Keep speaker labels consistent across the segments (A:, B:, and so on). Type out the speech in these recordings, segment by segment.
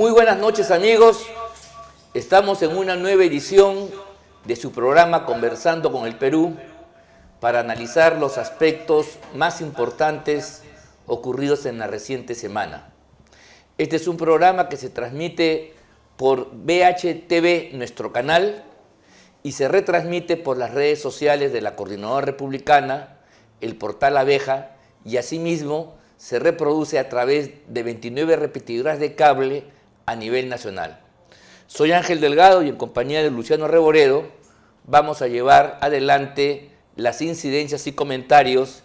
A: Muy buenas noches, amigos. Estamos en una nueva edición de su programa Conversando con el Perú para analizar los aspectos más importantes ocurridos en la reciente semana. Este es un programa que se transmite por BHTV, nuestro canal, y se retransmite por las redes sociales de la Coordinadora Republicana, el portal Abeja, y asimismo se reproduce a través de 29 repetidoras de cable a nivel nacional. Soy Ángel Delgado y en compañía de Luciano Reboredo vamos a llevar adelante las incidencias y comentarios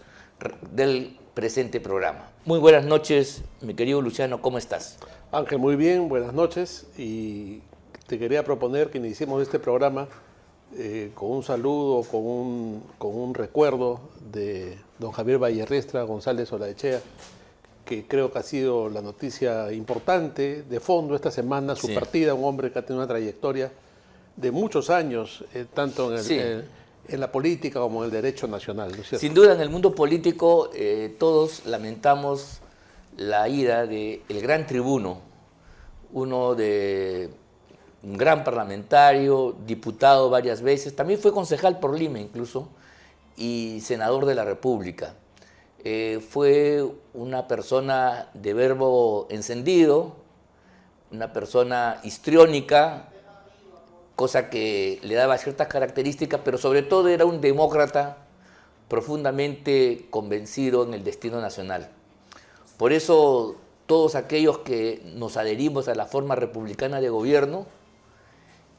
A: del presente programa. Muy buenas noches, mi querido Luciano, ¿cómo estás?
B: Ángel, muy bien, buenas noches, y te quería proponer que iniciemos este programa con un saludo, con un recuerdo de don Javier Vallerriestra González Olaechea, que creo que ha sido la noticia importante de fondo esta semana, su partida, un hombre que ha tenido una trayectoria de muchos años, tanto en la política como en el derecho nacional, ¿no es cierto?
A: Sin duda, en el mundo político todos lamentamos la ida del gran tribuno, un gran parlamentario, diputado varias veces, también fue concejal por Lima incluso, y senador de la República. Fue una persona de verbo encendido, una persona histriónica, cosa que le daba ciertas características, pero sobre todo era un demócrata profundamente convencido en el destino nacional. Por eso todos aquellos que nos adherimos a la forma republicana de gobierno,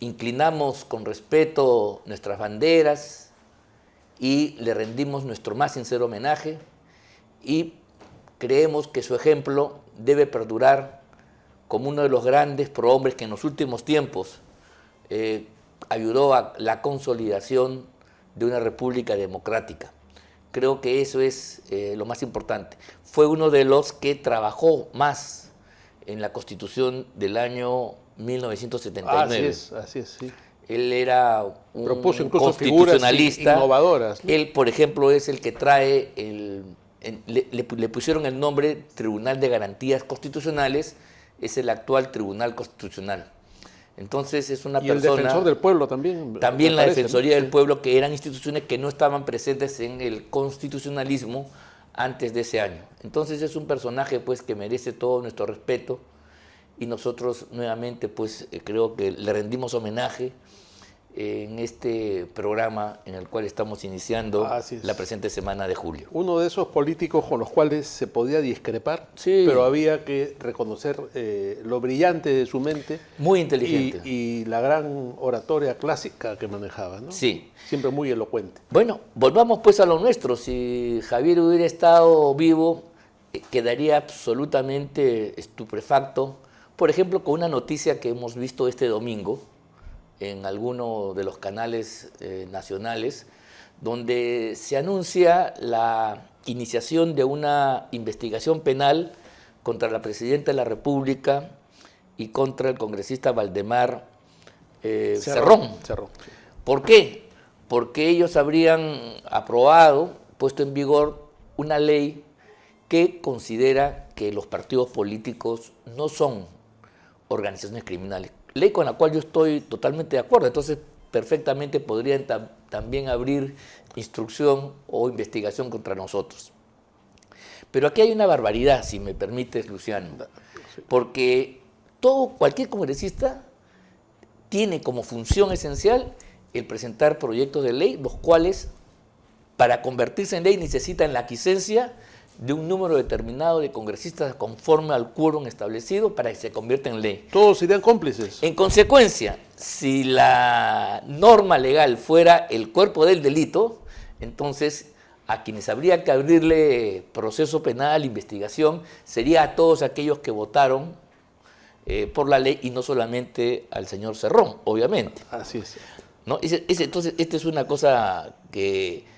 A: inclinamos con respeto nuestras banderas y le rendimos nuestro más sincero homenaje y creemos que su ejemplo debe perdurar como uno de los grandes prohombres que en los últimos tiempos ayudó a la consolidación de una república democrática. Creo que eso es lo más importante. Fue uno de los que trabajó más en la Constitución del año 1979.
B: Así es, sí.
A: Él era un
B: propuso incluso
A: constitucionalista
B: figuras innovadoras, ¿no?
A: Él, por ejemplo, es el que trae, le pusieron el nombre Tribunal de Garantías Constitucionales, es el actual Tribunal Constitucional. Entonces es una persona...
B: Y el Defensor del Pueblo también.
A: También la Defensoría del Pueblo, que eran instituciones que no estaban presentes en el constitucionalismo antes de ese año. Entonces es un personaje pues que merece todo nuestro respeto y nosotros nuevamente pues creo que le rendimos homenaje en este programa en el cual estamos iniciando la presente semana de julio.
B: Uno de esos políticos con los cuales se podía discrepar, pero había que reconocer lo brillante de su mente.
A: Muy inteligente.
B: Y la gran oratoria clásica que manejaba, ¿no?
A: Sí.
B: Siempre muy elocuente.
A: Bueno, volvamos pues a lo nuestro. Si Javier hubiera estado vivo, quedaría absolutamente estupefacto, por ejemplo, con una noticia que hemos visto este domingo en alguno de los canales nacionales, donde se anuncia la iniciación de una investigación penal contra la Presidenta de la República y contra el congresista Valdemar Cerrón. ¿Por qué? Porque ellos habrían aprobado, puesto en vigor, una ley que considera que los partidos políticos no son organizaciones criminales. Ley con la cual yo estoy totalmente de acuerdo. Entonces, perfectamente podrían también abrir instrucción o investigación contra nosotros. Pero aquí hay una barbaridad, si me permites, Luciano, porque cualquier congresista tiene como función esencial el presentar proyectos de ley, los cuales, para convertirse en ley, necesitan la aquiescencia de un número determinado de congresistas conforme al quórum establecido para que se convierta en ley.
B: ¿Todos serían cómplices?
A: En consecuencia, si la norma legal fuera el cuerpo del delito, entonces a quienes habría que abrirle proceso penal, investigación, sería a todos aquellos que votaron por la ley y no solamente al señor Cerrón, obviamente.
B: Así es.
A: ¿No? Entonces, esta es una cosa que...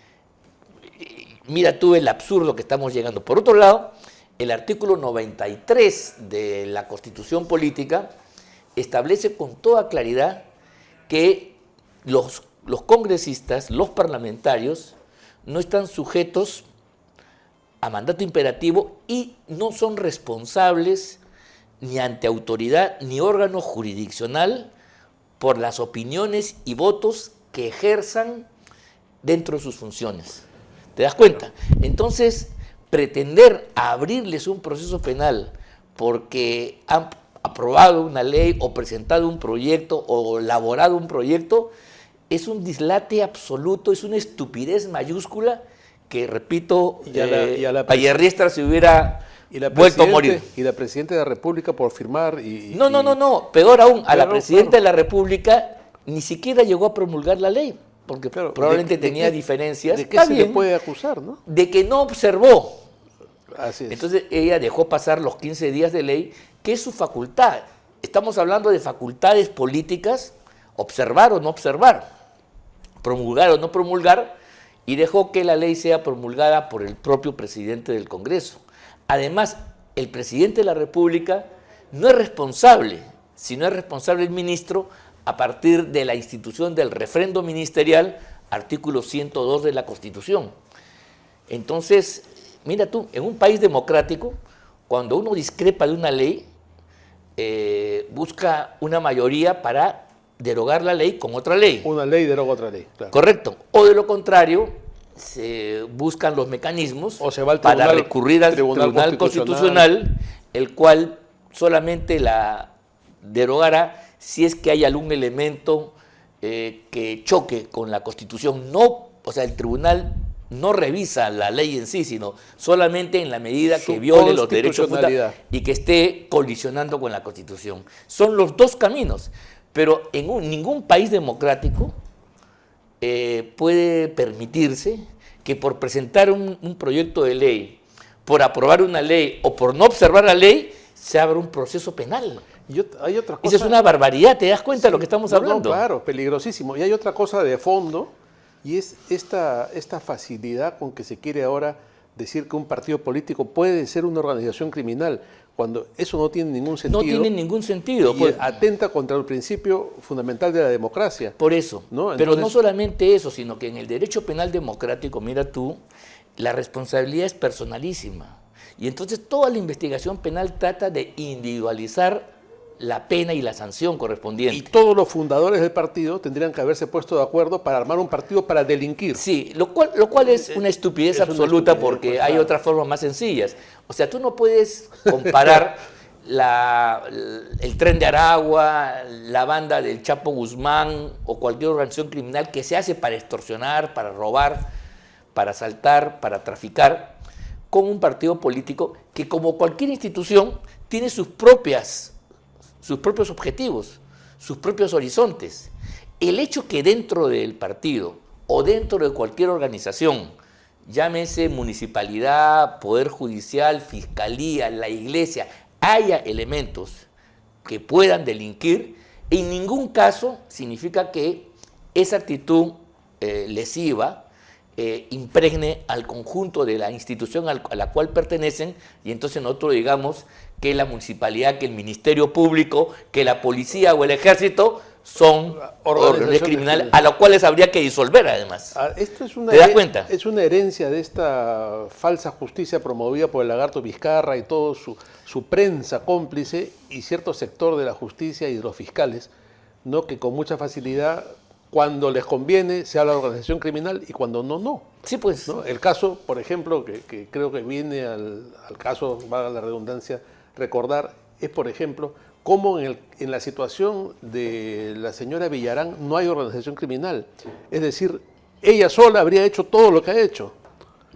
A: Mira tú el absurdo que estamos llegando. Por otro lado, el artículo 93 de la Constitución Política establece con toda claridad que los congresistas, los parlamentarios, no están sujetos a mandato imperativo y no son responsables ni ante autoridad ni órgano jurisdiccional por las opiniones y votos que ejerzan dentro de sus funciones. ¿Te das cuenta? Entonces, pretender abrirles un proceso penal porque han aprobado una ley o presentado un proyecto o elaborado un proyecto es un dislate absoluto, es una estupidez mayúscula que, repito, Bayerriestra se hubiera vuelto a morir.
B: Y la Presidenta de la República por firmar
A: No, peor aún, a la Presidenta de la República ni siquiera llegó a promulgar la ley, porque probablemente tenía diferencias.
B: ¿De qué se le puede acusar, no?
A: De que no observó.
B: Así es.
A: Entonces ella dejó pasar los 15 días de ley, que es su facultad. Estamos hablando de facultades políticas, observar o no observar, promulgar o no promulgar, y dejó que la ley sea promulgada por el propio presidente del Congreso. Además, el presidente de la República no es responsable, sino es responsable el ministro a partir de la institución del refrendo ministerial, artículo 102 de la Constitución. Entonces, mira tú, en un país democrático, cuando uno discrepa de una ley, busca una mayoría para derogar la ley con otra ley.
B: Una ley deroga otra ley, claro.
A: Correcto. O de lo contrario, se buscan los mecanismos
B: o se va al
A: para recurrir al Tribunal Constitucional, el cual solamente la derogará si es que hay algún elemento que choque con la Constitución. No, o sea, el tribunal no revisa la ley en sí, sino solamente en la medida que viole los derechos fundamentales y que esté colisionando con la Constitución. Son los dos caminos, pero en ningún país democrático puede permitirse que por presentar un proyecto de ley, por aprobar una ley o por no observar la ley, se abra un proceso penal.
B: Hay otra cosa.
A: Esa es una barbaridad, ¿te das cuenta de lo que estamos hablando?
B: No, claro, peligrosísimo. Y hay otra cosa de fondo, y es esta facilidad con que se quiere ahora decir que un partido político puede ser una organización criminal, cuando eso no tiene ningún sentido.
A: No tiene ningún sentido.
B: Y atenta contra el principio fundamental de la democracia.
A: Por eso.
B: ¿No?
A: Pero no solamente eso, sino que en el derecho penal democrático, mira tú, la responsabilidad es personalísima. Y entonces toda la investigación penal trata de individualizar la pena y la sanción correspondiente.
B: Y todos los fundadores del partido tendrían que haberse puesto de acuerdo para armar un partido para delinquir.
A: Sí, lo cual es una estupidez absoluta, porque pues, hay otras formas más sencillas. O sea, tú no puedes comparar el Tren de Aragua, la banda del Chapo Guzmán o cualquier organización criminal que se hace para extorsionar, para robar, para asaltar, para traficar, con un partido político que, como cualquier institución, tiene sus propios objetivos, sus propios horizontes. El hecho que dentro del partido o dentro de cualquier organización, llámese municipalidad, poder judicial, fiscalía, la iglesia, haya elementos que puedan delinquir, en ningún caso significa que esa actitud lesiva impregne al conjunto de la institución a la cual pertenecen, y entonces nosotros digamos que la municipalidad, que el Ministerio Público, que la policía o el ejército son organizaciones criminales a las cuales habría que disolver además.
B: Esto es
A: ¿Te das cuenta?
B: Es una herencia de esta falsa justicia promovida por el lagarto Vizcarra y todo su prensa cómplice y cierto sector de la justicia y de los fiscales, ¿no? Que con mucha facilidad, cuando les conviene, se habla de organización criminal y cuando no, no.
A: Sí, pues.
B: ¿No? El caso, por ejemplo, que creo que viene al caso, valga la redundancia, recordar, es, por ejemplo, cómo en la situación de la señora Villarán no hay organización criminal. Es decir, ella sola habría hecho todo lo que ha hecho.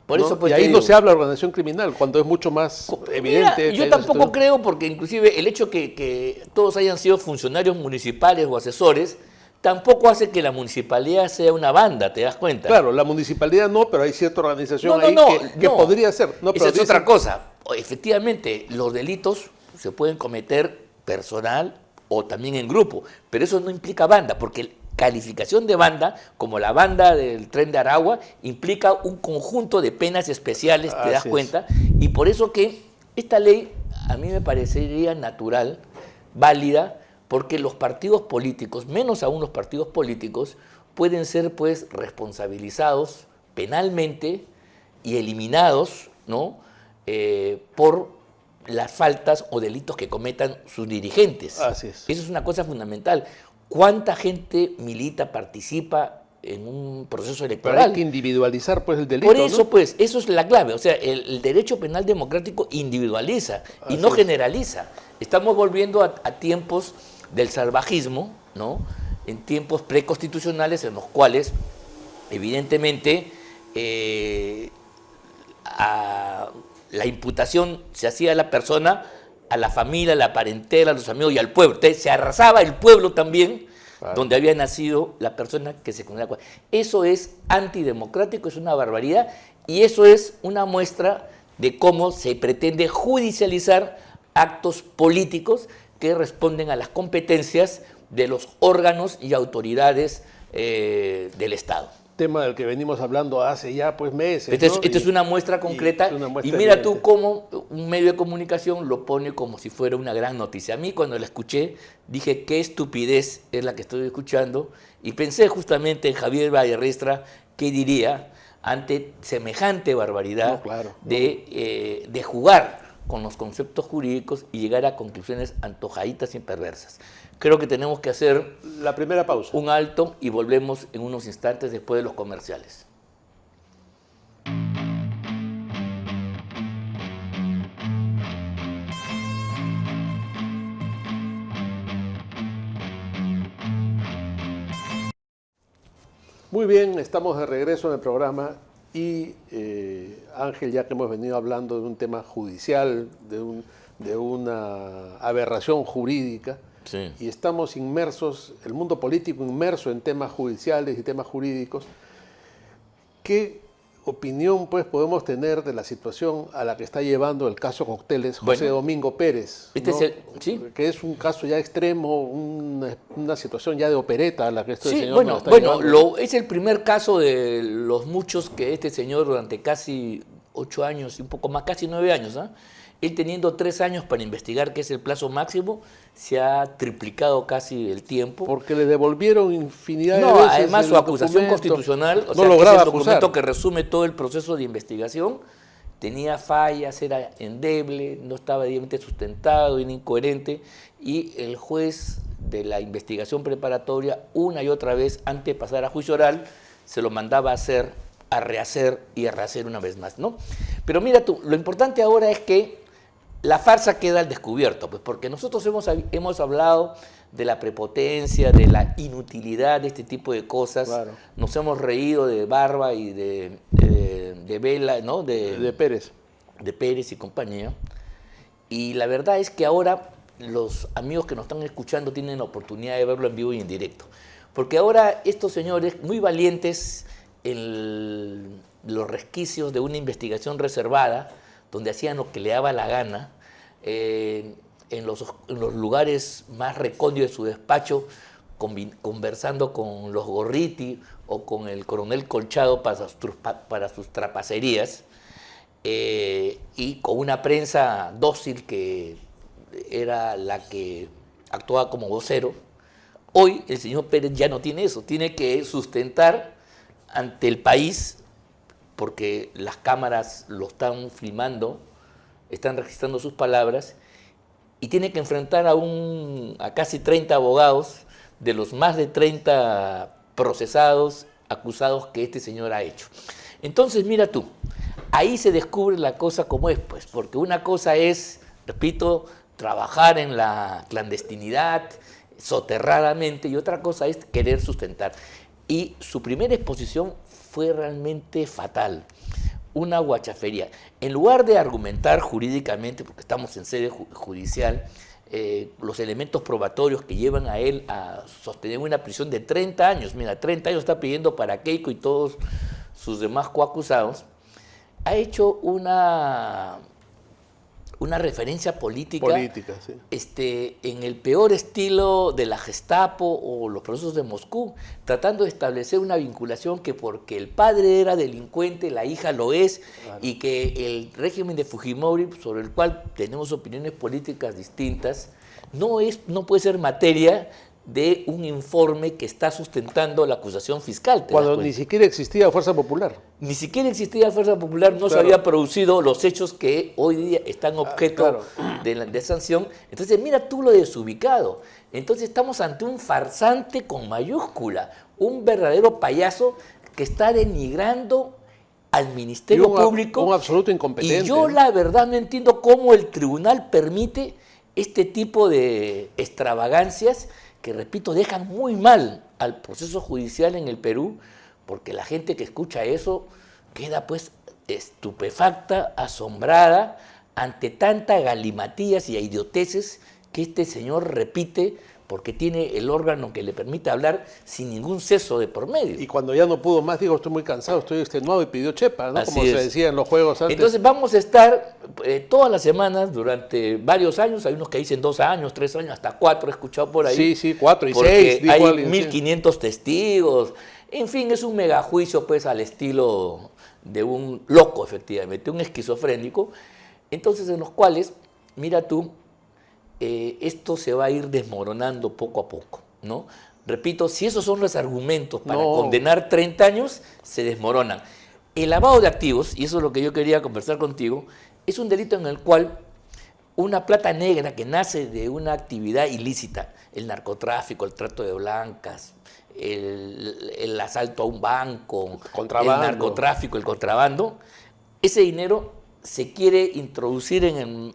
A: Por
B: ¿no?
A: eso, pues,
B: y ahí no se habla de organización criminal, cuando es mucho más evidente.
A: Mira, yo tampoco creo, porque inclusive el hecho que todos hayan sido funcionarios municipales o asesores, tampoco hace que la municipalidad sea una banda, ¿te das cuenta?
B: Claro, la municipalidad no, pero hay cierta organización que podría ser. No,
A: esa es otra cosa. Efectivamente, los delitos se pueden cometer personal o también en grupo, pero eso no implica banda, porque calificación de banda, como la banda del Tren de Aragua, implica un conjunto de penas especiales, ¿te das cuenta? Y por eso que esta ley a mí me parecería natural, válida, porque los partidos políticos, menos aún los partidos políticos, pueden ser pues responsabilizados penalmente y eliminados, ¿no? Por las faltas o delitos que cometan sus dirigentes.
B: Así es.
A: Eso es una cosa fundamental. ¿Cuánta gente milita, participa en un proceso
B: Pero
A: electoral?
B: hay que individualizar pues el delito,
A: Por eso,
B: ¿no?
A: pues, eso es la clave. O sea, el derecho penal democrático individualiza y no generaliza. Estamos volviendo a tiempos del salvajismo, ¿no? En tiempos preconstitucionales en los cuales, evidentemente, la imputación se hacía a la persona, a la familia, a la parentela, a los amigos y al pueblo. Entonces, se arrasaba el pueblo también, claro, donde había nacido la persona que se condenaba. Eso es antidemocrático, es una barbaridad, y eso es una muestra de cómo se pretende judicializar actos políticos que responden a las competencias de los órganos y autoridades del Estado.
B: Tema del que venimos hablando hace ya pues meses.
A: Esta es una muestra concreta y mira tú cómo un medio de comunicación lo pone como si fuera una gran noticia. A mí cuando la escuché dije qué estupidez es la que estoy escuchando y pensé justamente en Javier Vallerriestra, qué diría ante semejante barbaridad de jugar con los conceptos jurídicos y llegar a conclusiones antojaditas y perversas. Creo que tenemos que hacer
B: la primera pausa,
A: un alto y volvemos en unos instantes después de los comerciales.
B: Muy bien, estamos de regreso en el programa y Ángel, ya que hemos venido hablando de un tema judicial, de una aberración jurídica, sí, y estamos inmersos, el mundo político inmerso en temas judiciales y temas jurídicos, ¿qué opinión pues podemos tener de la situación a la que está llevando el caso Cocteles José Domingo Pérez? ¿No? ¿Sí? Que es un caso ya extremo, una situación ya de opereta a la que este señor está llevando.
A: Es el primer caso de los muchos que este señor durante casi 8 años y un poco más, casi 9 años, ¿eh? Él teniendo 3 años para investigar, que es el plazo máximo, se ha triplicado casi el tiempo.
B: Porque le devolvieron infinidad de veces.
A: No, además su acusación constitucional,
B: no lograba
A: es el documento que resume todo el proceso de investigación, tenía fallas, era endeble, no estaba debidamente sustentado, era incoherente, y el juez de la investigación preparatoria, una y otra vez, antes de pasar a juicio oral, se lo mandaba a hacer, a rehacer y a rehacer una vez más, ¿no? Pero mira tú, lo importante ahora es que la farsa queda al descubierto, pues porque nosotros hemos hablado de la prepotencia, de la inutilidad de este tipo de cosas. Claro. Nos hemos reído de Barba y de Vela, ¿no?
B: De Pérez.
A: De Pérez y compañía. Y la verdad es que ahora los amigos que nos están escuchando tienen la oportunidad de verlo en vivo y en directo. Porque ahora estos señores, muy valientes en los resquicios de una investigación reservada, donde hacían lo que le daba la gana, en los lugares más recónditos de su despacho, conversando con los Gorriti o con el coronel Colchado para sus trapacerías, y con una prensa dócil que era la que actuaba como vocero. Hoy el señor Pérez ya no tiene eso, tiene que sustentar ante el país, porque las cámaras lo están filmando, están registrando sus palabras, y tiene que enfrentar a casi 30 abogados de los más de 30 procesados, acusados que este señor ha hecho. Entonces, mira tú, ahí se descubre la cosa como es, pues, porque una cosa es, repito, trabajar en la clandestinidad, soterradamente, y otra cosa es querer sustentar. Y su primera exposición fue realmente fatal, una guachafería. En lugar de argumentar jurídicamente, porque estamos en sede judicial, los elementos probatorios que llevan a él a sostener una prisión de 30 años, mira, 30 años está pidiendo para Keiko y todos sus demás coacusados, ha hecho una referencia política sí, en el peor estilo de la Gestapo o los procesos de Moscú, tratando de establecer una vinculación que porque el padre era delincuente, la hija lo es, claro, y que el régimen de Fujimori, sobre el cual tenemos opiniones políticas distintas, no puede ser materia de un informe que está sustentando la acusación fiscal.
B: Cuando ni siquiera existía Fuerza Popular.
A: Ni siquiera existía Fuerza Popular, no se había producido los hechos que hoy día están objeto de sanción. Entonces, mira tú lo desubicado. Entonces, estamos ante un farsante con mayúscula, un verdadero payaso que está denigrando al Ministerio Público.
B: Un absoluto incompetente.
A: Y yo, la verdad, no entiendo cómo el tribunal permite este tipo de extravagancias que, repito, dejan muy mal al proceso judicial en el Perú, porque la gente que escucha eso queda pues estupefacta, asombrada ante tanta galimatías y idioteces que este señor repite, porque tiene el órgano que le permite hablar sin ningún ceso de por medio.
B: Y cuando ya no pudo más, digo, estoy muy cansado, estoy extenuado, y pidió chepa, ¿no?
A: Así
B: como
A: es.
B: se decía en los juegos antes.
A: Entonces vamos a estar todas las semanas durante varios años, hay unos que dicen 2 años, 3 años, hasta 4 he escuchado por ahí.
B: Sí, 4 y 6.
A: Porque hay
B: alguien,
A: 1500 testigos, en fin, es un megajuicio pues al estilo de un loco, efectivamente, un esquizofrénico, entonces en los cuales, mira tú, esto se va a ir desmoronando poco a poco, ¿no? Repito, si esos son los argumentos para condenar 30 años, se desmoronan. El lavado de activos, y eso es lo que yo quería conversar contigo, es un delito en el cual una plata negra que nace de una actividad ilícita, el narcotráfico, el trato de blancas, el asalto a un banco, el narcotráfico, el contrabando, ese dinero se quiere introducir en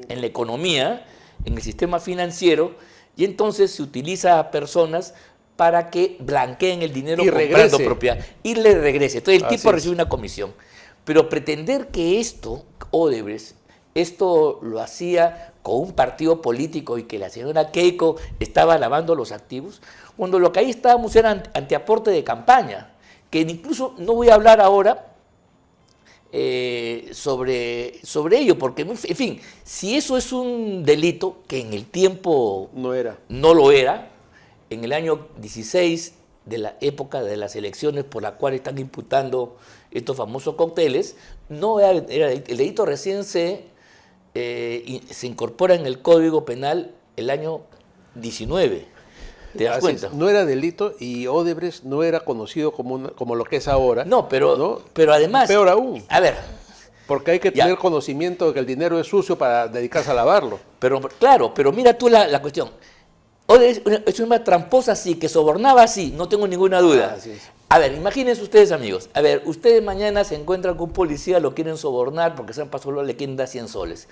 A: la economía, en el sistema financiero, y entonces se utiliza a personas para que blanqueen el dinero comprando propiedad y le regrese. Entonces el tipo recibe una comisión. Pero pretender que esto, Odebrecht, esto lo hacía con un partido político y que la señora Keiko estaba lavando los activos, cuando lo que ahí estábamos era anteaporte de campaña, que incluso no voy a hablar ahora sobre ello, porque, en fin, si eso es un delito que en el tiempo no lo era, en el año 16 de la época de las elecciones por la cual están imputando estos famosos cócteles, no era el delito recién se incorpora en el Código Penal el año 19. ¿Te das cuenta?
B: No era delito y Odebrecht no era conocido como lo que es ahora.
A: No, pero además...
B: Peor aún.
A: A ver...
B: Porque hay que tener conocimiento de que el dinero es sucio para dedicarse a lavarlo.
A: Pero claro, pero mira tú la cuestión. Odebrecht es una tramposa, sí, que sobornaba, sí, no tengo ninguna duda. A ver, imagínense ustedes, amigos. A ver, ustedes mañana se encuentran con un policía, lo quieren sobornar porque se han pasado, le quieren dar 100 soles.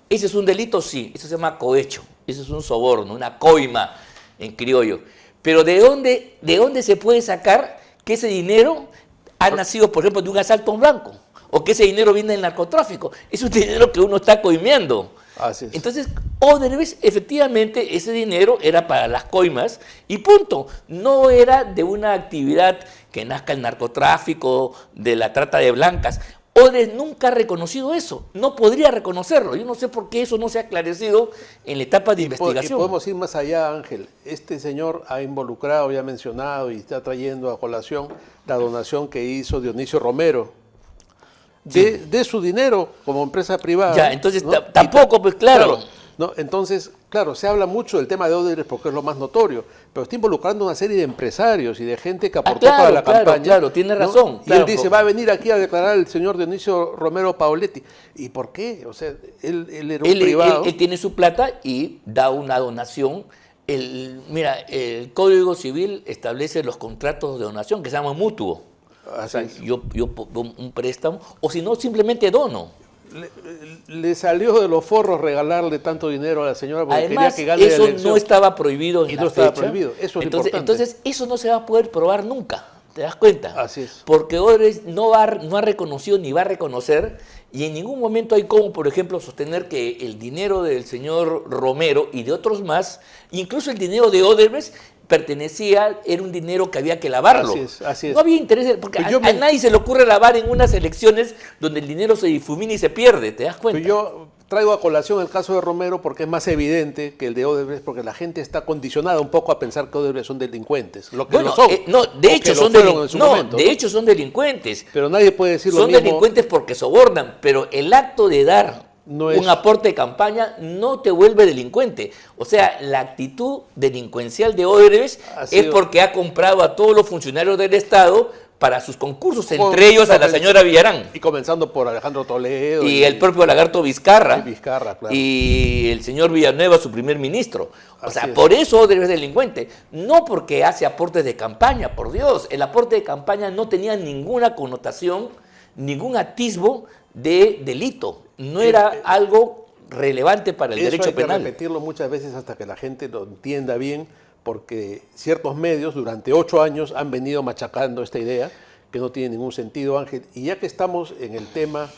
A: ¿Ese es un delito? Sí, eso se llama cohecho. Eso es un soborno, una coima en criollo. Pero ¿de dónde se puede sacar que ese dinero ha nacido, por ejemplo, de un asalto a un banco? O que ese dinero viene del narcotráfico. Es un dinero que uno está coimeando.
B: Así es.
A: Entonces, Odebrecht, efectivamente, ese dinero era para las coimas y punto. No era de una actividad que nazca el narcotráfico, de la trata de blancas. Odebrecht nunca ha reconocido eso, no podría reconocerlo. Yo no sé por qué eso no se ha esclarecido en la etapa de investigación.
B: Y podemos ir más allá, Ángel. Este señor ha involucrado, ya mencionado, y está trayendo a colación la donación que hizo Dionisio Romero. De su dinero como empresa privada.
A: Ya, entonces tampoco, pues claro.
B: ¿no? Entonces, claro, se habla mucho del tema de Odebrecht porque es lo más notorio, pero está involucrando una serie de empresarios y de gente que aportó para la campaña.
A: Claro, tiene razón.
B: Y él dice, va a venir aquí a declarar el señor Dionisio Romero Pauletti. ¿Y por qué? O sea, él era un privado.
A: Él tiene su plata y da una donación. Mira, el Código Civil establece los contratos de donación que se llaman mutuo. O sea, yo pongo un préstamo, o si no, simplemente dono.
B: Le salió de los forros regalarle tanto dinero a la señora porque
A: además,
B: quería que gane la elección.
A: Eso no estaba prohibido en la fecha.
B: Estaba prohibido. Eso es importante.
A: Entonces, eso no se va a poder probar nunca. ¿Te das cuenta?
B: Así es.
A: Porque Odebrecht no ha reconocido ni va a reconocer, y en ningún momento hay como, por ejemplo, sostener que el dinero del señor Romero y de otros más, incluso el dinero de Odebrecht, era un dinero que había que lavarlo.
B: Así es.
A: No había interés, porque a nadie se le ocurre lavar en unas elecciones donde el dinero se difumina y se pierde, ¿te das cuenta?
B: Pero yo traigo a colación el caso de Romero porque es más evidente que el de Odebrecht, porque la gente está condicionada un poco a pensar que Odebrecht son delincuentes, lo que no son.
A: De hecho son delincuentes.
B: Pero nadie puede decir lo mismo.
A: Son delincuentes porque sobornan, pero el acto de dar un aporte de campaña no te vuelve delincuente. O sea, la actitud delincuencial de Odebrecht es porque ha comprado a todos los funcionarios del Estado para sus concursos, entre ellos a la señora Villarán.
B: Y comenzando por Alejandro Toledo.
A: Y el propio Lagarto Vizcarra.
B: Y Vizcarra, claro.
A: Y el señor Villanueva, su primer ministro. O sea, por eso Odebrecht es delincuente. No porque hace aportes de campaña, por Dios. El aporte de campaña no tenía ninguna connotación, ningún atisbo de delito. No era algo relevante para el derecho penal.
B: Hay que repetirlo muchas veces hasta que la gente lo entienda bien, porque ciertos medios durante 8 años han venido machacando esta idea que no tiene ningún sentido, Ángel. Y ya que estamos en el tema,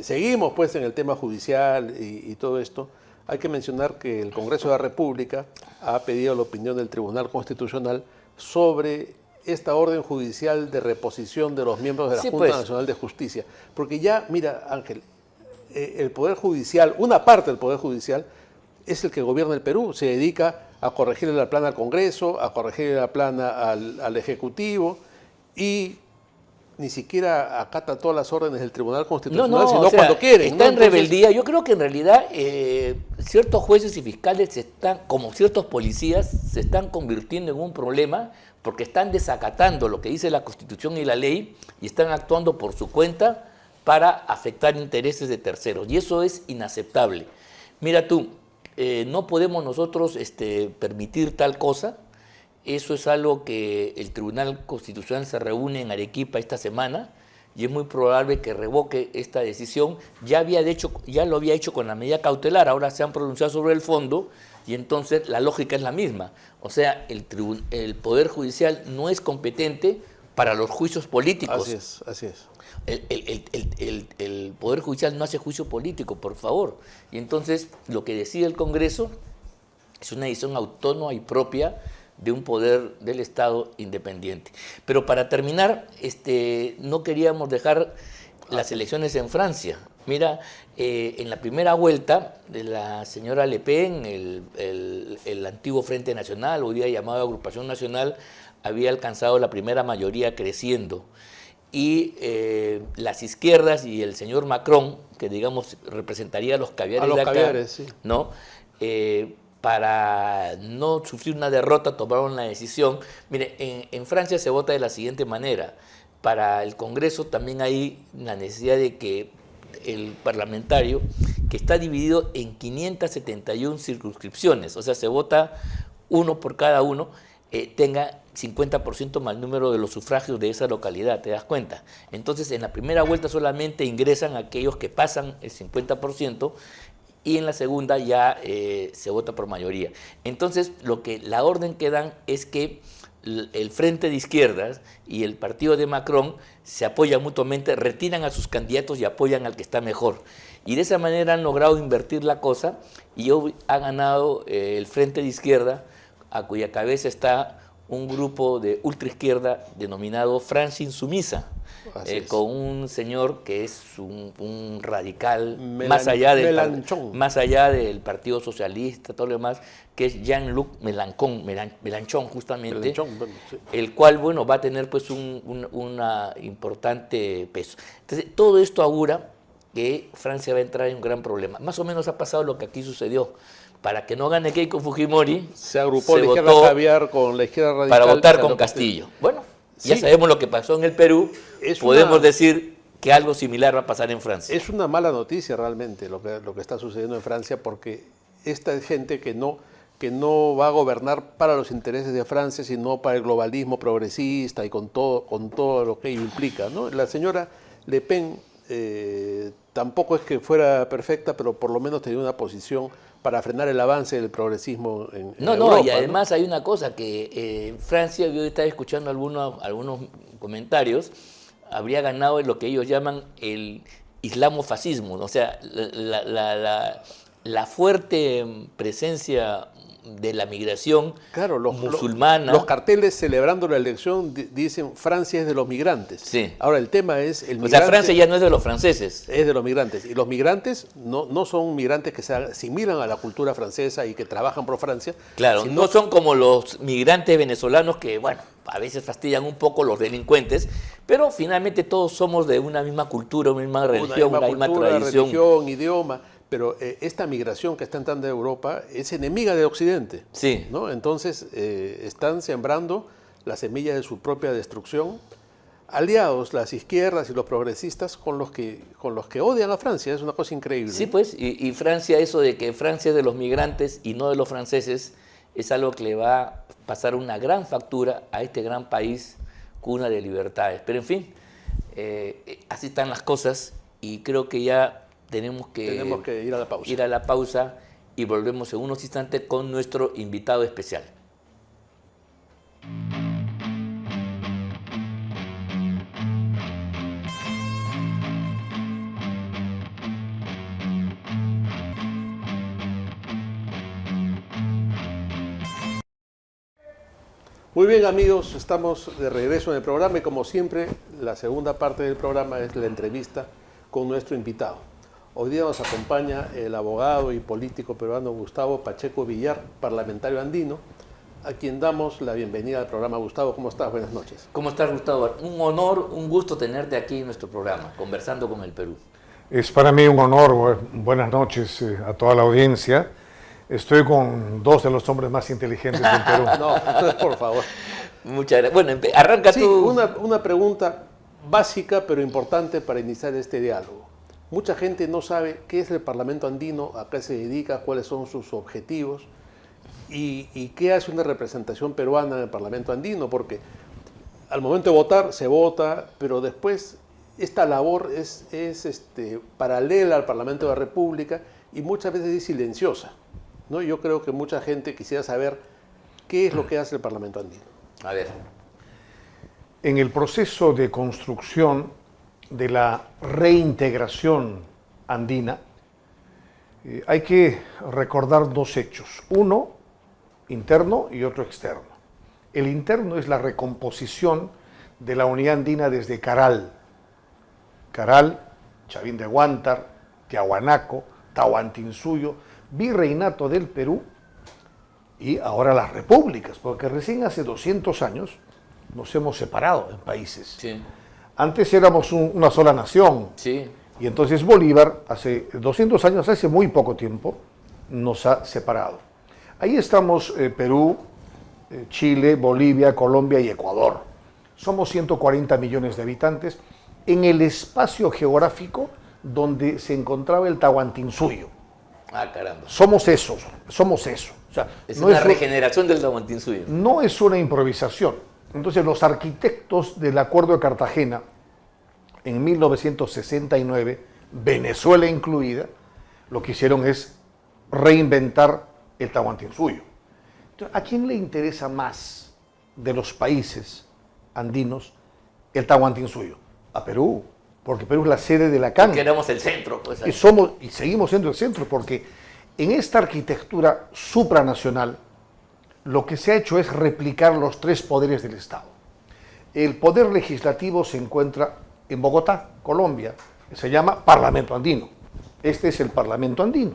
B: seguimos pues en el tema judicial y todo esto, hay que mencionar que el Congreso de la República ha pedido la opinión del Tribunal Constitucional sobre esta orden judicial de reposición de los miembros de la Junta Nacional de Justicia. Porque ya, mira, Ángel, el Poder Judicial, una parte del Poder Judicial, es el que gobierna el Perú, se dedica a corregirle la plana al Congreso, a corregirle la plana al Ejecutivo, y ni siquiera acata todas las órdenes del Tribunal Constitucional, sino cuando quieren.
A: Está en rebeldía. Yo creo que en realidad ciertos jueces y fiscales, como ciertos policías, se están convirtiendo en un problema porque están desacatando lo que dice la Constitución y la ley y están actuando por su cuenta para afectar intereses de terceros. Y eso es inaceptable. Mira tú, no podemos nosotros permitir tal cosa. Eso es algo que el Tribunal Constitucional se reúne en Arequipa esta semana y es muy probable que revoque esta decisión. Ya lo había hecho con la medida cautelar, ahora se han pronunciado sobre el fondo y entonces la lógica es la misma. O sea, el Poder Judicial no es competente para los juicios políticos.
B: Así es, así es.
A: El Poder Judicial no hace juicio político, por favor. Y entonces lo que decide el Congreso es una decisión autónoma y propia de un poder del Estado independiente. Pero para terminar, no queríamos dejar las elecciones en Francia. Mira, en la primera vuelta de la señora Le Pen, el antiguo Frente Nacional, hoy día llamado Agrupación Nacional, había alcanzado la primera mayoría creciendo. Y las izquierdas y el señor Macron, que digamos representaría a los caviares de acá,
B: sí,
A: ¿no? Para no sufrir una derrota tomaron la decisión. Mire, en Francia se vota de la siguiente manera. Para el Congreso también hay la necesidad de que el parlamentario, que está dividido en 571 circunscripciones, o sea, se vota uno por cada uno, tenga 50% más el número de los sufragios de esa localidad, ¿te das cuenta? Entonces, en la primera vuelta solamente ingresan aquellos que pasan el 50%, y en la segunda ya se vota por mayoría. Entonces, la orden que dan es que el Frente de Izquierdas y el partido de Macron se apoyan mutuamente, retiran a sus candidatos y apoyan al que está mejor. Y de esa manera han logrado invertir la cosa y hoy ha ganado el Frente de Izquierda, a cuya cabeza está un grupo de ultraizquierda denominado Francia Insumisa, con un señor que es un radical más allá del Partido Socialista, todo lo demás, que es Jean-Luc Mélenchon justamente, el cual, bueno, va a tener pues una importante peso. Entonces, todo esto augura que Francia va a entrar en un gran problema. Más o menos ha pasado lo que aquí sucedió. Para que no gane Keiko Fujimori,
B: se agrupó la izquierda caviar con la izquierda radical
A: para votar con Castillo. Bueno, ya sabemos lo que pasó en el Perú, podemos decir que algo similar va a pasar en Francia.
B: Es una mala noticia realmente lo que está sucediendo en Francia, porque esta gente que no va a gobernar para los intereses de Francia, sino para el globalismo progresista y con todo lo que ello implica, ¿no? La señora Le Pen tampoco es que fuera perfecta, pero por lo menos tenía una posición para frenar el avance del progresismo en Europa,
A: y además hay una cosa, que Francia, yo estaba escuchando algunos comentarios, habría ganado en lo que ellos llaman el islamofascismo, o sea, la fuerte presencia de la migración
B: Claro,
A: musulmana.
B: los carteles celebrando la elección dicen Francia es de los migrantes.
A: Sí.
B: Ahora el tema es
A: O sea, Francia ya no es de los franceses.
B: es de los migrantes. Y los migrantes no son migrantes que se asimilan a la cultura francesa y que trabajan por Francia.
A: Claro,
B: sino
A: no son como los migrantes venezolanos que, bueno, a veces fastidian un poco los delincuentes, pero finalmente todos somos de una misma cultura, una misma religión, una misma
B: cultura,
A: tradición.
B: religión, idioma. Pero esta migración que está entrando de Europa es enemiga de Occidente.
A: Sí.
B: ¿No? Entonces están sembrando las semillas de su propia destrucción, aliados las izquierdas y los progresistas con los que odian a Francia. Es una cosa increíble.
A: Sí, pues, y Francia, eso de que Francia es de los migrantes y no de los franceses, es algo que le va a pasar una gran factura a este gran país, cuna de libertades. Pero en fin, así están las cosas y creo que ya tenemos que
B: ir a la pausa.
A: Ir a la pausa y volvemos en unos instantes con nuestro invitado especial.
B: Muy bien, amigos, estamos de regreso en el programa y como siempre, la segunda parte del programa es la entrevista con nuestro invitado. Hoy día nos acompaña el abogado y político peruano Gustavo Pacheco Villar, parlamentario andino, a quien damos la bienvenida al programa. Gustavo, ¿cómo estás? Buenas noches.
A: ¿Cómo estás, Gustavo? Un honor, un gusto tenerte aquí en nuestro programa, conversando con el Perú.
C: Es para mí un honor. Buenas noches a toda la audiencia. Estoy con dos de los hombres más inteligentes del Perú.
B: No, por favor.
A: Muchas gracias. Bueno, arranca
B: sí,
A: tú.
B: Una pregunta básica pero importante para iniciar este diálogo. Mucha gente no sabe qué es el Parlamento Andino, a qué se dedica, cuáles son sus objetivos y qué hace una representación peruana en el Parlamento Andino, porque al momento de votar se vota, pero después esta labor es paralela al Parlamento de la República y muchas veces es silenciosa, ¿no? Yo creo que mucha gente quisiera saber qué es lo que hace el Parlamento Andino.
A: A ver.
C: En el proceso de construcción de la reintegración andina, hay que recordar dos hechos, uno interno y otro externo. El interno es la recomposición de la unidad andina desde Caral, Chavín de Huántar, Tiahuanaco, Tahuantinsuyo, Virreinato del Perú y ahora las repúblicas, porque recién hace 200 años nos hemos separado en países.
A: Sí.
C: Antes éramos una sola nación.
A: Sí.
C: Y entonces Bolívar, hace 200 años, hace muy poco tiempo, nos ha separado. Ahí estamos Perú, Chile, Bolivia, Colombia y Ecuador. Somos 140 millones de habitantes en el espacio geográfico donde se encontraba el Tahuantinsuyo.
A: Ah, caramba.
C: Somos eso. O sea,
A: Es
C: no
A: una regeneración del Tahuantinsuyo.
C: No es una improvisación. Entonces los arquitectos del Acuerdo de Cartagena, en 1969, Venezuela incluida, lo que hicieron es reinventar el Tahuantinsuyo. Entonces, ¿a quién le interesa más de los países andinos el Tahuantinsuyo? A Perú, porque Perú es la sede de la CAN.
A: Porque éramos el centro, pues.
C: Y seguimos siendo el centro, porque en esta arquitectura supranacional, lo que se ha hecho es replicar los tres poderes del Estado. El poder legislativo se encuentra en Bogotá, Colombia, se llama Parlamento Andino. Este es el Parlamento Andino.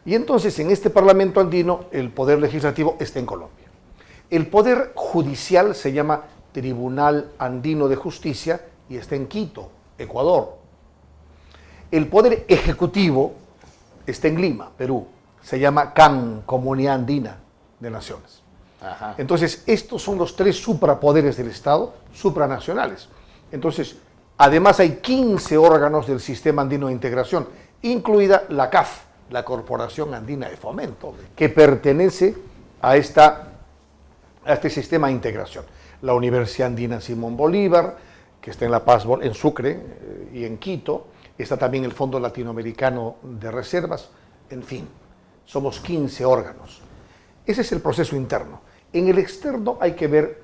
C: Y entonces en este Parlamento Andino el poder legislativo está en Colombia. El poder judicial se llama Tribunal Andino de Justicia y está en Quito, Ecuador. El poder ejecutivo está en Lima, Perú. Se llama CAN, Comunidad Andina de Naciones.
A: Ajá.
C: Entonces, estos son los tres suprapoderes del Estado, supranacionales. Entonces, además hay 15 órganos del Sistema Andino de Integración, incluida la CAF, la Corporación Andina de Fomento, que pertenece a este sistema de integración. La Universidad Andina Simón Bolívar, que está en La Paz, en Sucre y en Quito. Está también el Fondo Latinoamericano de Reservas. En fin, somos 15 órganos. Ese es el proceso interno. En el externo hay que ver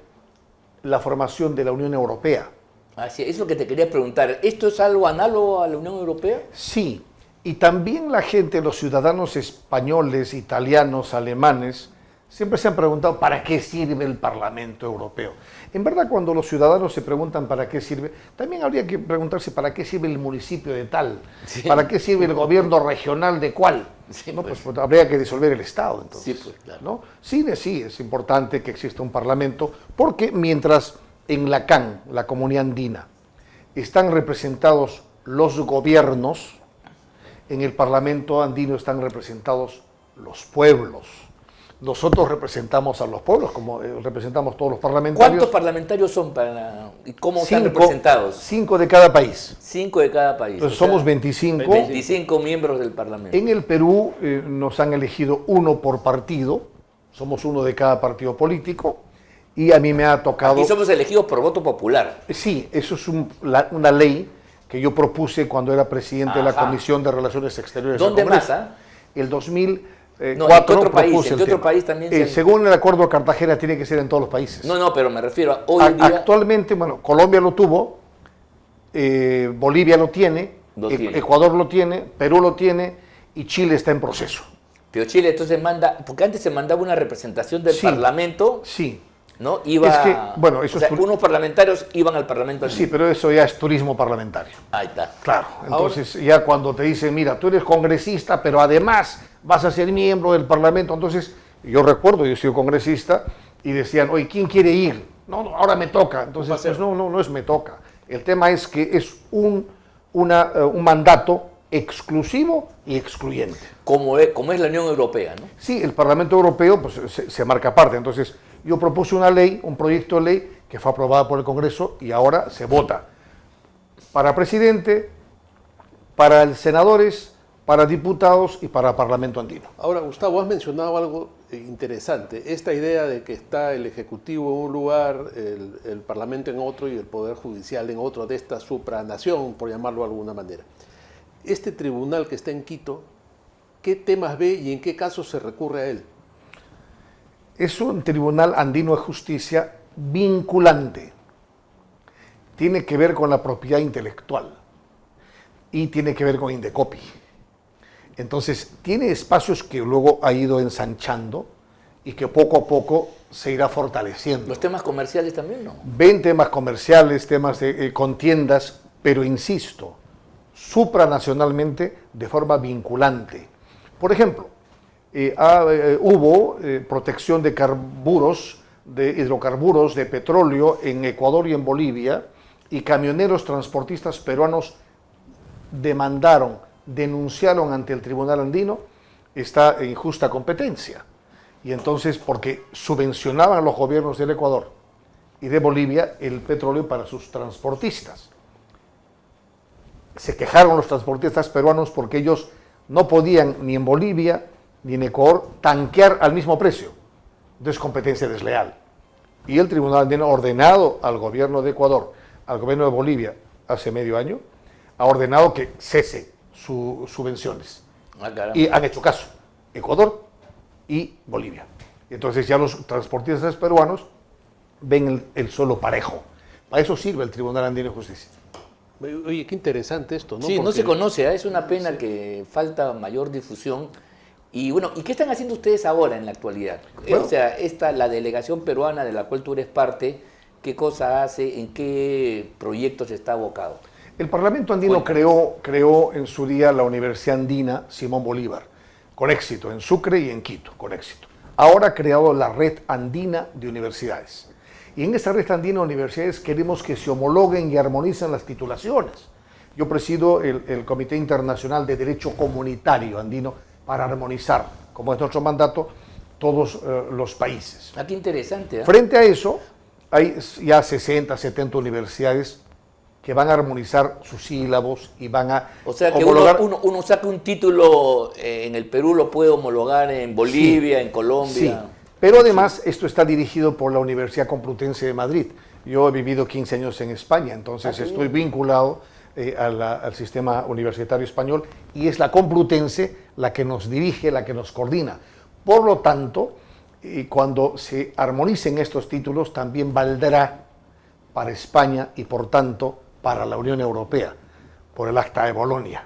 C: la formación de la Unión Europea.
A: Así, es lo que te quería preguntar. ¿Esto es algo análogo a la Unión Europea?
C: Sí, y también la gente, los ciudadanos españoles, italianos, alemanes, Siempre se han preguntado ¿para qué sirve el Parlamento Europeo? En verdad, cuando los ciudadanos se preguntan para qué sirve, también habría que preguntarse para qué sirve el municipio de tal,
A: Sí.
C: para qué sirve el gobierno regional de cuál.
A: Sí,
C: ¿No?
A: pues.
C: Pues habría que disolver el Estado, entonces.
A: Sí, pues, claro.
C: ¿No? Sí, es importante que exista un Parlamento, porque mientras en la CAN, la Comunidad Andina, están representados los gobiernos, en el Parlamento andino están representados los pueblos. Nosotros representamos a los pueblos, como representamos todos los parlamentarios.
A: ¿Cuántos parlamentarios son y cómo están representados?
C: 5 de cada país.
A: 5 de cada país.
C: Entonces
A: o sea,
C: somos 25.
A: 25 miembros del Parlamento.
C: En el Perú nos han elegido uno por partido, somos uno de cada partido político, y a mí me ha tocado...
A: Aquí somos elegidos por voto popular.
C: Sí, eso es una ley que yo propuse cuando era presidente de la
A: Ajá.
C: Comisión de Relaciones Exteriores del
A: ¿Dónde
C: Congreso.
A: más?
C: El 2004
A: No, ¿en qué otro país?
C: propuse
A: ¿En
C: el
A: qué otro
C: tema.
A: país también se-
C: Según el Acuerdo de Cartagena tiene que ser en todos los países.
A: No, pero me refiero a hoy en día.
C: Actualmente, bueno, Colombia lo tuvo, Bolivia lo tiene,
A: Lo tiene.
C: Ecuador lo tiene, Perú lo tiene y Chile está en proceso.
A: Pero Chile entonces manda, porque antes se mandaba una representación del
C: Sí.
A: Parlamento,
C: Sí,
A: ¿no? Iba,
C: Es que, bueno, eso
A: o sea,
C: es
A: unos parlamentarios iban al Parlamento.
C: sí, pero eso ya es turismo parlamentario.
A: Ahí está.
C: Claro, entonces ya cuando te dicen, mira, tú eres congresista, pero además vas a ser miembro del Parlamento, entonces yo recuerdo, yo soy congresista, y decían, oye, ¿quién quiere ir? No, ahora me toca. Entonces, pues no es me toca. El tema es que es un mandato exclusivo y excluyente.
A: Como es la Unión Europea, ¿no?
C: Sí, el Parlamento Europeo pues, se marca aparte. Entonces, yo propuse una ley, un proyecto de ley que fue aprobada por el Congreso y ahora se vota para presidente, para senadores, para diputados y para Parlamento andino.
B: Ahora, Gustavo, has mencionado algo interesante. Esta idea de que está el Ejecutivo en un lugar, el Parlamento en otro y el Poder Judicial en otro, de esta supranación, por llamarlo de alguna manera. Este tribunal que está en Quito, ¿qué temas ve y en qué casos se recurre a él?
C: Es un tribunal andino de justicia vinculante. Tiene que ver con la propiedad intelectual y tiene que ver con Indecopi. Entonces, tiene espacios que luego ha ido ensanchando y que poco a poco se irá fortaleciendo.
A: Los temas comerciales también, ¿no?
C: Ven temas comerciales, temas de contiendas, pero insisto, supranacionalmente de forma vinculante. Por ejemplo, hubo protección de de hidrocarburos, de petróleo en Ecuador y en Bolivia, y camioneros transportistas peruanos denunciaron ante el Tribunal Andino esta injusta competencia. Y entonces, porque subvencionaban a los gobiernos del Ecuador y de Bolivia el petróleo para sus transportistas. Se quejaron los transportistas peruanos porque ellos no podían ni en Bolivia ni en Ecuador tanquear al mismo precio. Entonces, competencia desleal. Y el Tribunal Andino ha ordenado al gobierno de Ecuador, al gobierno de Bolivia, hace medio año, ha ordenado que cese sus subvenciones.
A: Ah, caramba.
C: Y han hecho caso, Ecuador y Bolivia. Entonces ya los transportistas peruanos ven el suelo parejo. Para eso sirve el Tribunal Andino de Justicia.
B: Oye, qué interesante esto, ¿no?
A: Sí, no
B: Porque-
A: se conoce, ¿eh? Es una pena que falta mayor difusión. Y bueno, ¿y qué están haciendo ustedes ahora en la actualidad?
C: Bueno.
A: O sea, la delegación peruana de la cual tú eres parte, ¿qué cosa hace? ¿En qué proyectos está abocado?
C: El Parlamento Andino creó en su día la Universidad Andina Simón Bolívar, con éxito, en Sucre y en Quito, con éxito. Ahora ha creado la Red Andina de Universidades. Y en esta Red Andina de Universidades queremos que se homologuen y armonicen las titulaciones. Yo presido el Comité Internacional de Derecho Comunitario Andino para armonizar, como es nuestro mandato, todos los países.
A: Ah, qué interesante, ¿eh?
C: Frente a eso, hay ya 60, 70 universidades que van a armonizar sus sílabos y van a
A: O sea, que
C: homologar.
A: uno saca un título en el Perú, lo puede homologar en Bolivia, en
C: Sí,
A: Colombia.
C: pero además esto está dirigido por la Universidad Complutense de Madrid. Yo he vivido 15 años en España, entonces
A: qué
C: estoy vinculado al sistema universitario español y es la Complutense la que nos dirige, la que nos coordina. Por lo tanto, cuando se armonicen estos títulos, también valdrá para España y por tanto para la Unión Europea, por el Acta de Bolonia.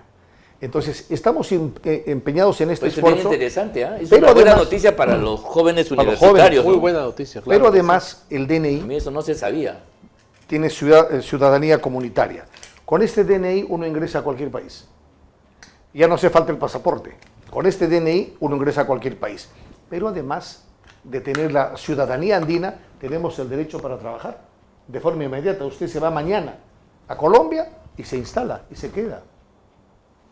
C: Entonces, estamos empeñados en este
A: Pues es bien
C: esfuerzo.
A: interesante, ¿ah? Es
C: Pero
A: una buena
C: además-
A: noticia para los jóvenes
C: Para los
A: universitarios.
B: Muy
A: ¿no?
B: buena noticia, claro.
C: Pero
B: que
C: además, el
A: A
C: DNI
A: mí eso no se sabía.
C: tiene ciudadanía comunitaria. Con este DNI uno ingresa a cualquier país. Ya no hace falta el pasaporte. Con este DNI uno ingresa a cualquier país. Pero además de tener la ciudadanía andina, tenemos el derecho para trabajar de forma inmediata. Usted se va mañana a Colombia y se instala y se queda.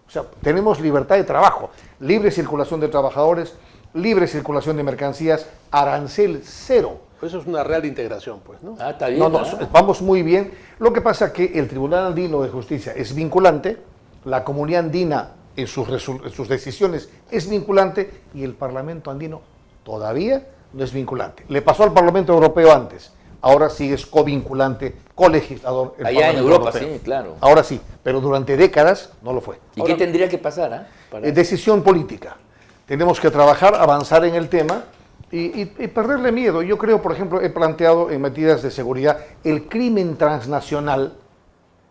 C: O sea, tenemos libertad de trabajo, libre circulación de trabajadores, libre circulación de mercancías, arancel cero.
B: sí. Eso es una real integración, pues, ¿no?
A: Ah, está bien.
C: No, no,
A: ¿ah?
C: vamos muy bien. Lo que pasa es que el Tribunal Andino de Justicia es vinculante, la comunidad andina en sus decisiones es vinculante y el Parlamento andino todavía no es vinculante. Le pasó al Parlamento Europeo antes, ahora sí es covinculante, colegislador. el
A: Allá en
C: Parlamento
A: Europa,
C: Europeo.
A: sí, claro.
C: Ahora sí, pero durante décadas no lo fue.
A: ¿Y qué tendría que pasar? Para...
C: Decisión política. Tenemos que trabajar, avanzar en el tema y perderle miedo. Yo creo, por ejemplo, he planteado en medidas de seguridad, el crimen transnacional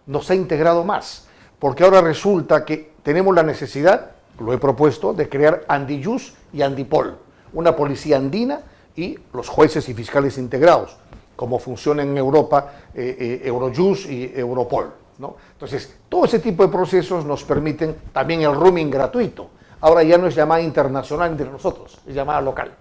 C: nos ha integrado más, porque ahora resulta que tenemos la necesidad, lo he propuesto, de crear Andijus y Andipol, una policía andina y los jueces y fiscales integrados, como funciona en Europa Eurojust y Europol, ¿no? Entonces, todo ese tipo de procesos nos permiten también el roaming gratuito. Ahora ya no es llamada internacional entre nosotros, es llamada local.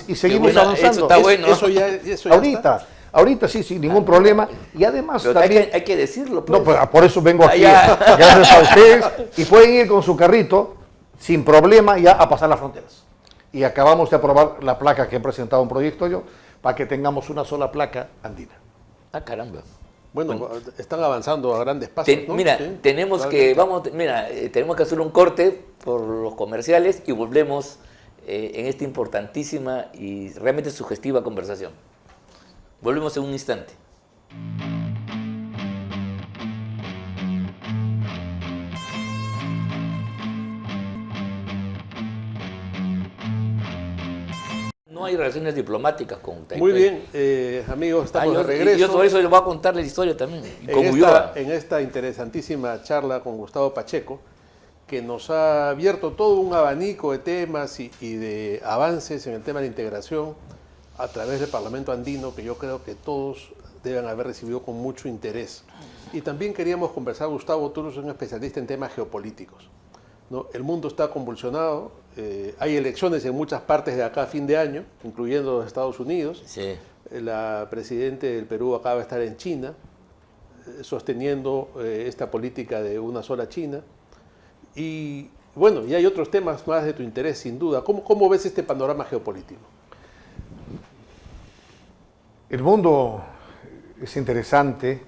C: Y seguimos avanzando.
A: Eso está bueno.
B: Eso ya está.
C: Ahorita sí, sin ningún problema. Y además
A: Pero
C: también...
A: hay que decirlo. Pues.
C: No, pues, por eso vengo aquí,
A: Ya.
C: gracias a ustedes. Y pueden ir con su carrito, sin problema, ya a pasar las fronteras. Y acabamos de aprobar la placa que he presentado un proyecto yo, para que tengamos una sola placa andina.
A: Ah, caramba.
B: Bueno, están avanzando a grandes pasos, ¿no?
A: Mira,
B: Sí,
A: tenemos tenemos que hacer un corte por los comerciales y volvemos en esta importantísima y realmente sugestiva conversación. Volvemos en un instante. No hay relaciones diplomáticas con Taipei.
B: Muy bien, amigos, estamos de
A: Yo
B: regreso.
A: sobre eso les voy a contar la historia también. Y con Ulloa.
B: En esta interesantísima charla con Gustavo Pacheco, que nos ha abierto todo un abanico de temas y de avances en el tema de integración a través del Parlamento andino, que yo creo que todos deben haber recibido con mucho interés. Y también queríamos conversar, Gustavo, tú eres un especialista en temas geopolíticos, ¿no? El mundo está convulsionado, hay elecciones en muchas partes de acá a fin de año, incluyendo los Estados Unidos.
A: Sí.
B: La presidenta del Perú acaba de estar en China, sosteniendo esta política de una sola China. Y bueno, y hay otros temas más de tu interés, sin duda. ¿Cómo ves este panorama geopolítico?
C: El mundo es interesante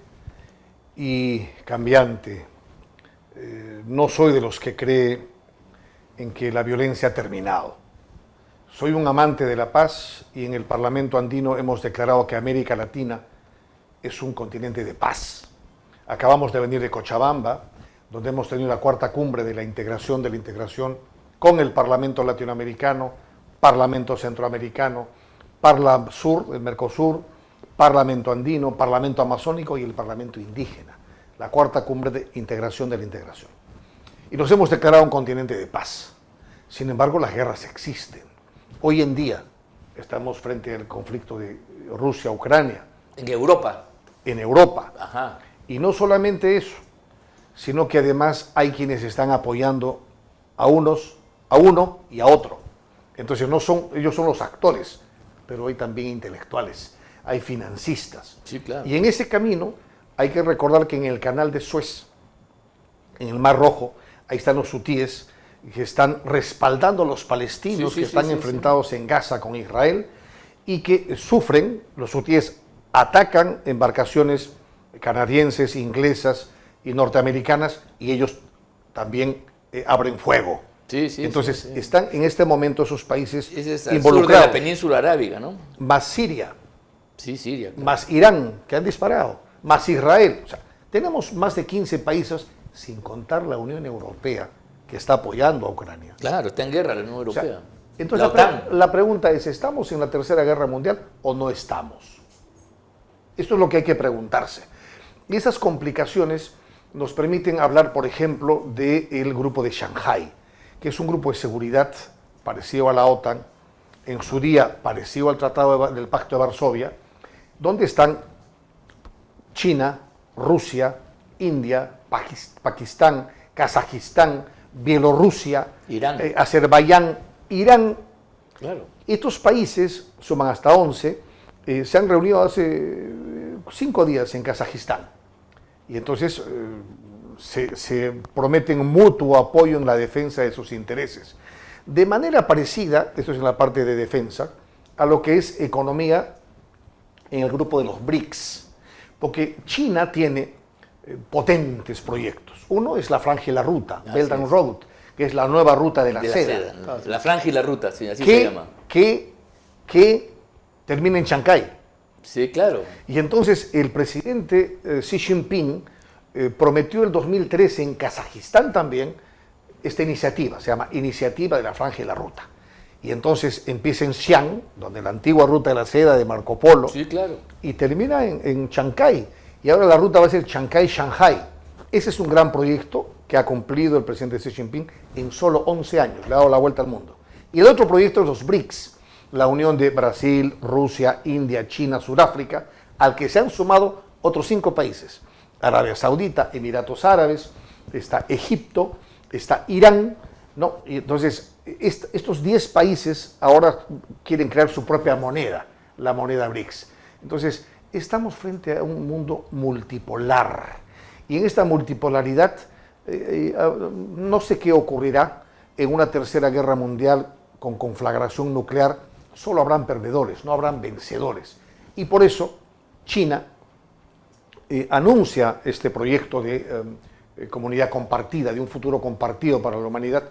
C: y cambiante. No soy de los que cree en que la violencia ha terminado. Soy un amante de la paz y en el Parlamento andino hemos declarado que América Latina es un continente de paz. Acabamos de venir de Cochabamba, donde hemos tenido la cuarta cumbre de la integración con el Parlamento latinoamericano, Parlamento centroamericano, Sur, el Mercosur, Parlamento andino, Parlamento amazónico y el Parlamento indígena. La cuarta cumbre de integración de la integración. Y nos hemos declarado un continente de paz. Sin embargo, las guerras existen. Hoy en día estamos frente al conflicto de Rusia-Ucrania.
A: En Europa.
C: En Europa.
A: Ajá.
C: Y no solamente eso, sino que además hay quienes están apoyando a uno y a otro. Entonces ellos son los actores, pero hay también intelectuales, hay financistas.
A: Sí, claro.
C: Y en ese camino hay que recordar que en el canal de Suez, en el Mar Rojo, ahí están los hutíes que están respaldando a los palestinos que están enfrentados en Gaza con Israel y que sufren, los hutíes atacan embarcaciones canadienses, inglesas y norteamericanas y ellos también abren fuego. Entonces están en este momento esos países
A: involucrados.
C: involucrados.
A: Sur de la península arábiga, ¿no?
C: Más Siria.
A: Sí, Siria. Claro.
C: Más Irán, que han disparado. Más Israel. O sea, tenemos más de 15 países, sin contar la Unión Europea, que está apoyando a Ucrania.
A: Claro, está en guerra la Unión Europea.
C: O sea, entonces la pregunta es, ¿estamos en la Tercera Guerra Mundial o no estamos? Esto es lo que hay que preguntarse. Y esas complicaciones nos permiten hablar, por ejemplo, del grupo de Shanghái, que es un grupo de seguridad parecido a la OTAN, en su día parecido al del Pacto de Varsovia, donde están China, Rusia, India, Pakistán, Kazajistán, Bielorrusia,
A: Irán.
C: Azerbaiyán, Irán.
A: Claro.
C: Estos países, suman hasta 11, se han reunido hace 5 días en Kazajistán. Y entonces se prometen mutuo apoyo en la defensa de sus intereses. De manera parecida, esto es en la parte de defensa, a lo que es economía en el grupo de los BRICS. Porque China tiene potentes proyectos. Uno es la Franja y la Ruta, Belt and Road, que es la nueva ruta de la seda.
A: La franja y la ruta, sí, así se llama.
C: Que termina en Chancay.
A: Sí, claro.
C: Y entonces el presidente Xi Jinping prometió el 2013 en Kazajistán también esta iniciativa, se llama Iniciativa de la Franja y la Ruta. Y entonces empieza en Xi'an, donde la antigua ruta de la seda de Marco Polo,
A: Sí, claro.
C: y termina en Chancay. Y ahora la ruta va a ser Chancay-Shanghai. Ese es un gran proyecto que ha cumplido el presidente Xi Jinping en solo 11 años, le ha dado la vuelta al mundo. Y el otro proyecto es los BRICS, la unión de Brasil, Rusia, India, China, Sudáfrica, al que se han sumado otros 5 países. Arabia Saudita, Emiratos Árabes, está Egipto, está Irán, ¿no? Y entonces, estos 10 países ahora quieren crear su propia moneda, la moneda BRICS. Entonces, estamos frente a un mundo multipolar. Y en esta multipolaridad, no sé qué ocurrirá en una tercera guerra mundial con conflagración nuclear. Solo habrán perdedores, no habrán vencedores. Y por eso, China anuncia este proyecto de comunidad compartida, de un futuro compartido para la humanidad,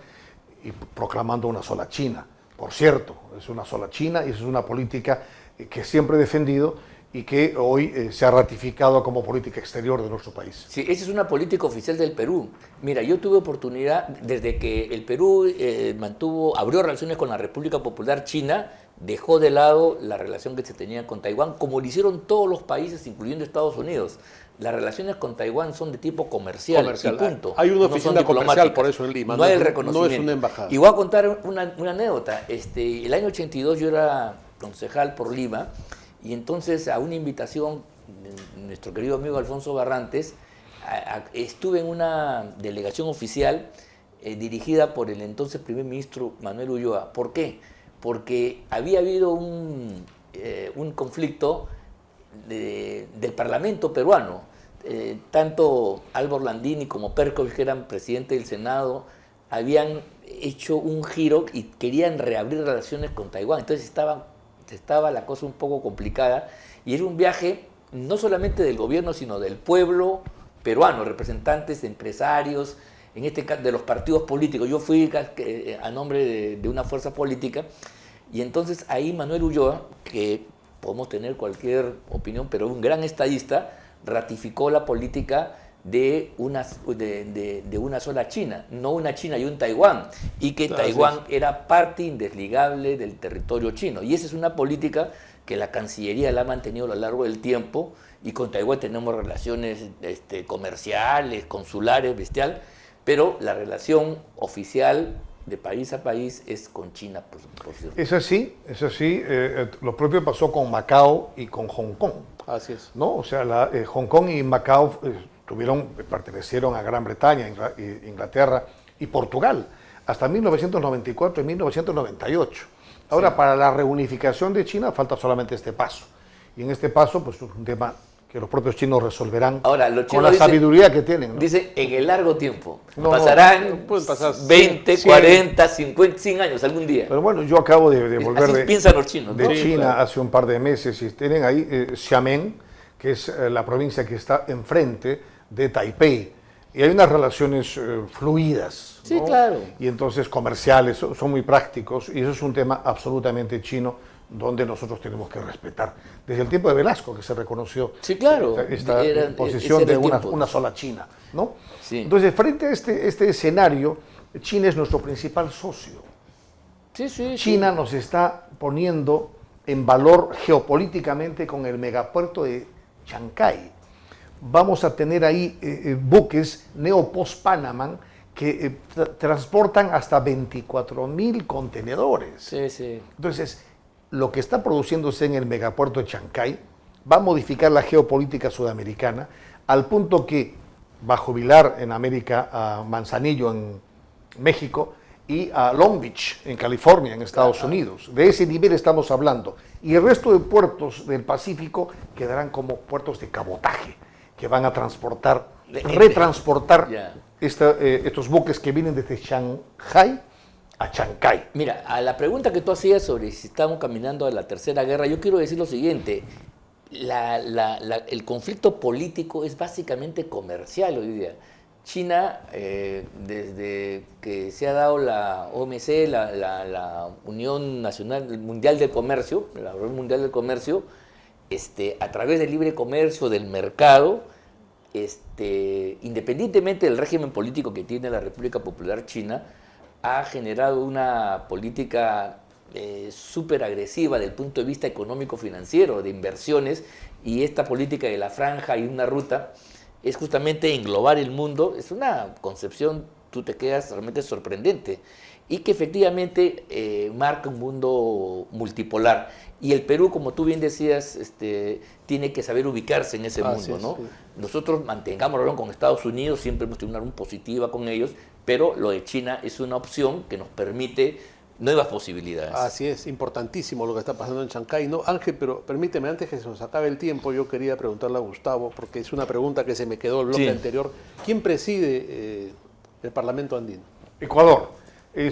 C: y proclamando una sola China. Por cierto, es una sola China y eso es una política que siempre he defendido y que hoy se ha ratificado como política exterior de nuestro país.
A: Sí, esa es una política oficial del Perú. Mira, yo tuve oportunidad, desde que el Perú abrió relaciones con la República Popular China, dejó de lado la relación que se tenía con Taiwán, como lo hicieron todos los países, incluyendo Estados Unidos. Las relaciones con Taiwán son de tipo comercial. Y punto.
B: Hay una oficina comercial por eso en Lima.
A: No hay el reconocimiento.
B: No es una embajada.
A: Y voy a contar una anécdota. El año 82 yo era concejal por Lima, y entonces a una invitación de nuestro querido amigo Alfonso Barrantes, estuve en una delegación oficial dirigida por el entonces primer ministro Manuel Ulloa. ¿Por qué? Porque había habido un conflicto del Parlamento peruano. Tanto Álvaro Landini como Perkovich, que eran presidente del Senado, habían hecho un giro y querían reabrir relaciones con Taiwán. Entonces estaba la cosa un poco complicada, y era un viaje no solamente del gobierno, sino del pueblo peruano, representantes, empresarios, en este caso de los partidos políticos. Yo fui a nombre de una fuerza política, y entonces ahí Manuel Ulloa, que podemos tener cualquier opinión, pero un gran estadista, ratificó la política de una sola China, no una China y un Taiwán, y que Taiwán era parte indesligable del territorio chino. Y esa es una política que la Cancillería la ha mantenido a lo largo del tiempo, y con Taiwán tenemos relaciones comerciales, consulares, bestial, pero la relación oficial de país a país es con China, por cierto.
C: Es así. Lo propio pasó con Macao y con Hong Kong.
B: Así es.
C: ¿No? O sea, Hong Kong y Macao pertenecieron a Gran Bretaña, Inglaterra y Portugal hasta 1994 y 1998. Ahora, para la reunificación de China falta solamente este paso. Y en este paso, pues es un tema que los propios chinos resolverán.
A: Ahora, los chinos
C: con la sabiduría que tienen, ¿no?
A: Dicen en el largo tiempo.
B: Pueden pasar
A: 20, 40, 50, 100 años algún día.
C: Pero bueno, yo acabo de volver
A: Así piensan los chinos,
C: de
A: ¿no?
C: China
B: claro.
C: hace un par de meses, y tienen ahí Xiamen, que es la provincia que está enfrente de Taipei. Y hay unas relaciones fluidas,
A: Sí,
C: ¿no?
A: claro.
C: Y entonces comerciales, son muy prácticos, y eso es un tema absolutamente chino, donde nosotros tenemos que respetar. Desde el tiempo de Velasco, que se reconoció
A: Sí, claro.
C: esta
A: Ese
C: posición
A: era
C: de
A: el tiempo.
C: una sola China, ¿no?
A: Sí.
C: Entonces, frente a este escenario, China es nuestro principal socio.
A: Sí.
C: China nos está poniendo en valor geopolíticamente con el megapuerto de Chancay, vamos a tener ahí buques Neo-Post-Panamá que transportan hasta 24.000 contenedores.
A: Sí, sí.
C: Entonces, lo que está produciéndose en el megapuerto de Chancay va a modificar la geopolítica sudamericana al punto que va a jubilar en América a Manzanillo en México y a Long Beach en California, en Estados Unidos. De ese nivel estamos hablando. Y el resto de puertos del Pacífico quedarán como puertos de cabotaje, que van a transportar, retransportar estos buques que vienen desde Shanghai a Chancay.
A: Mira, a la pregunta que tú hacías sobre si estamos caminando a la tercera guerra, yo quiero decir lo siguiente. El conflicto político es básicamente comercial hoy día. China, desde que se ha dado la OMC, la Unión Nacional Mundial del Comercio, la Unión Mundial del Comercio, a través del libre comercio, del mercado, independientemente del régimen político que tiene la República Popular China, ha generado una política súper agresiva desde el punto de vista económico-financiero, de inversiones, y esta política de la franja y una ruta es justamente englobar el mundo. Es una concepción, tú te quedas realmente sorprendente, y que efectivamente marca un mundo multipolar. Y el Perú, como tú bien decías, tiene que saber ubicarse en ese mundo, ¿no? Sí. Nosotros mantengamos la relación con Estados Unidos, siempre hemos tenido una relación positiva con ellos, pero lo de China es una opción que nos permite nuevas posibilidades.
B: Así es, importantísimo lo que está pasando en Chancay, ¿no? Ángel, pero permíteme, antes que se nos acabe el tiempo, yo quería preguntarle a Gustavo, porque es una pregunta que se me quedó el bloque anterior. ¿Quién preside el Parlamento andino?
C: Ecuador.
B: En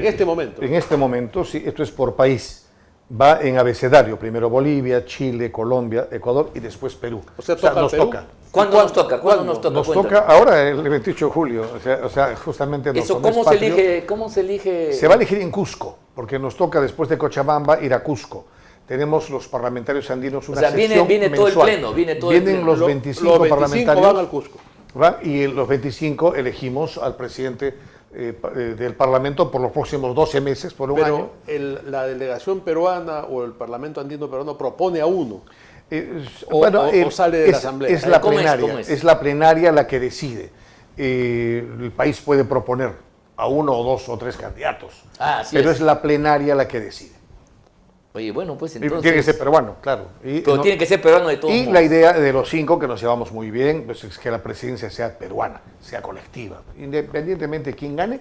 B: este momento.
C: En este momento, sí, esto es por país. Va en abecedario, primero Bolivia, Chile, Colombia, Ecuador y después Perú.
B: O sea, nos toca.
A: ¿Cuándo nos toca?
C: Nos toca ahora, el 28 de julio, o sea justamente...
A: ¿Eso cómo se elige?
C: Se va a elegir en Cusco, porque nos toca después de Cochabamba ir a Cusco. Tenemos los parlamentarios andinos una sesión
A: viene
C: mensual.
A: Todo el pleno,
C: Vienen los 25 parlamentarios.
B: Van al Cusco.
C: Y en los 25 elegimos al presidente del Parlamento por los próximos 12 meses, por un año.
B: Pero la delegación peruana o el Parlamento andino peruano propone a uno. O sale de la Asamblea.
C: Es la plenaria, es la plenaria la que decide. El país puede proponer a uno o dos o tres candidatos, pero es la plenaria la que decide.
A: Oye, bueno, pues entonces...
C: Tiene que ser peruano, claro.
A: Pero tiene que ser peruano de todos modos.
C: Y la idea de los 5, que nos llevamos muy bien, pues es que la presidencia sea peruana, sea colectiva. Independientemente de quién gane.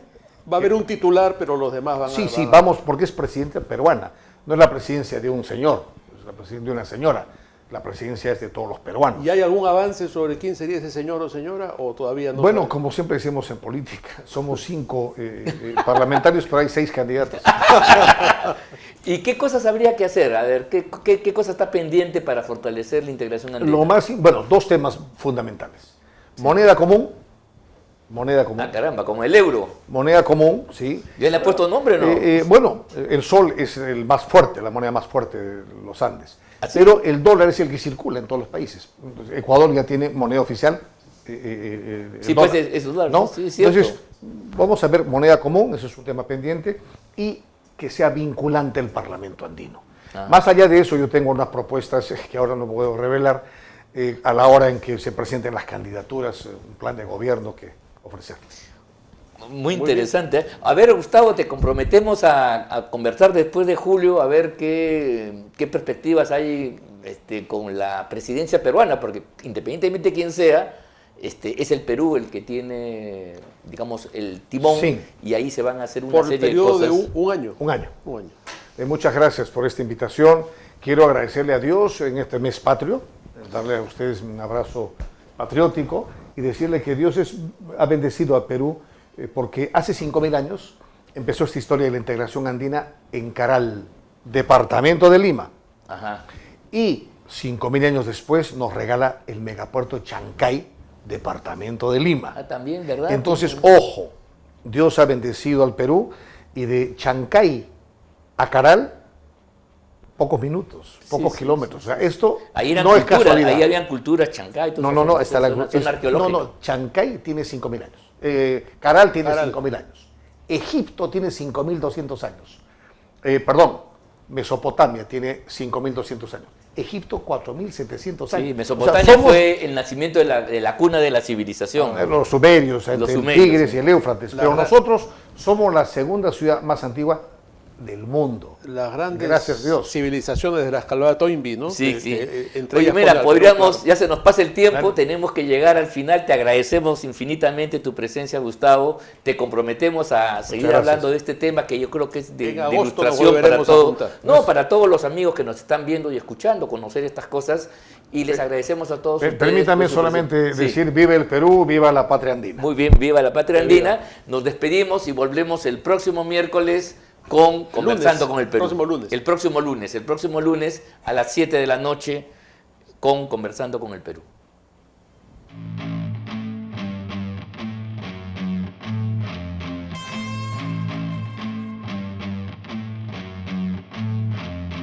B: Va a haber un titular, pero los demás van a...
C: Sí, vamos, porque es presidencia peruana. No es la presidencia de un señor, es la presidencia de una señora. La presidencia es de todos los peruanos.
B: ¿Y hay algún avance sobre quién sería ese señor o señora, o todavía no?
C: Bueno, como siempre decimos en política, somos 5 parlamentarios, pero hay 6 candidatos.
A: ¿Y qué cosas habría que hacer? A ver, ¿qué cosa está pendiente para fortalecer la integración andina?
C: Dos temas fundamentales. Moneda común.
A: Ah, caramba, como el euro.
C: Moneda común, sí.
A: ¿Ya le ha puesto nombre o no?
C: Bueno, el sol es el más fuerte, la moneda más fuerte de los Andes.
A: ¿Así?
C: Pero el dólar es el que circula en todos los países. Entonces, Ecuador ya tiene moneda oficial.
A: Sí, pues es dólar,
C: ¿no?
A: Sí, es cierto.
C: Entonces, vamos a ver moneda común, eso es un tema pendiente, y que sea vinculante el Parlamento andino. Más allá de eso, yo tengo unas propuestas que ahora no puedo revelar, a la hora en que se presenten las candidaturas, un plan de gobierno que ofrecer.
A: Muy interesante. A ver, Gustavo, te comprometemos a conversar después de julio, a ver qué perspectivas hay con la presidencia peruana, porque independientemente de quién sea, es el Perú el que tiene, digamos, el timón,
C: sí.
A: Y ahí se van a hacer una
B: por
A: serie de
B: periodo
A: cosas.
B: de un año.
C: Un año.
B: Un año.
C: Muchas gracias por esta invitación. Quiero agradecerle a Dios en este mes patrio, darle a ustedes un abrazo patriótico y decirle que Dios ha bendecido a Perú porque hace 5.000 años empezó esta historia de la integración andina en Caral, departamento de Lima.
A: Ajá.
C: Y 5.000 años después nos regala el megapuerto Chancay, departamento de Lima.
A: También, ¿verdad?
C: Entonces, ojo, Dios ha bendecido al Perú y de Chancay a Caral, pocos minutos, pocos kilómetros. Sí. O sea, esto
A: ahí
C: no es casualidad.
A: Ahí habían culturas Chancay.
C: No, está la
A: zona arqueológica.
C: No, Chancay tiene 5.000 años. Caral tiene 5.000 años. Egipto tiene 5.200 años. Mesopotamia tiene 5.200 años. Egipto 4.700 años.
A: Sí,
C: O
A: Mesopotamia
C: sea, somos
A: fue el nacimiento de la cuna de la civilización.
C: los sumerios, entre el
A: sumerios,
C: Tigres
A: sí.
C: y el Éufrates.
B: La
C: Pero
B: verdad-
C: nosotros somos la segunda ciudad más antigua del mundo.
B: Las grandes
C: Gracias a Dios.
B: civilizaciones de la escalada Toynbee, ¿no?
A: Sí, sí.
B: Entre
A: Oye,
B: ellas
A: mira,
B: Paul
A: podríamos,
B: Alto,
A: ya se nos pasa el tiempo,
C: Claro.
A: tenemos que llegar al final. Te agradecemos infinitamente tu presencia, Gustavo. Te comprometemos a seguir
C: gracias.
A: hablando de este tema que yo creo que es
B: En
A: de
B: agosto nos
A: ilustración para
B: volveremos a
A: todo.
B: juntar.
A: No, para todos los amigos que nos están viendo y escuchando, conocer estas cosas. Y les agradecemos a todos ustedes.
C: Permítame
A: por su
C: solamente
A: presencia. Sí.
C: decir, vive el Perú, viva la patria andina.
A: Muy bien, viva la patria andina. Nos despedimos y volvemos el próximo miércoles con Conversando
B: lunes,
A: con el Perú.
B: próximo lunes.
A: El próximo lunes a las 7 de la noche con Conversando con el Perú.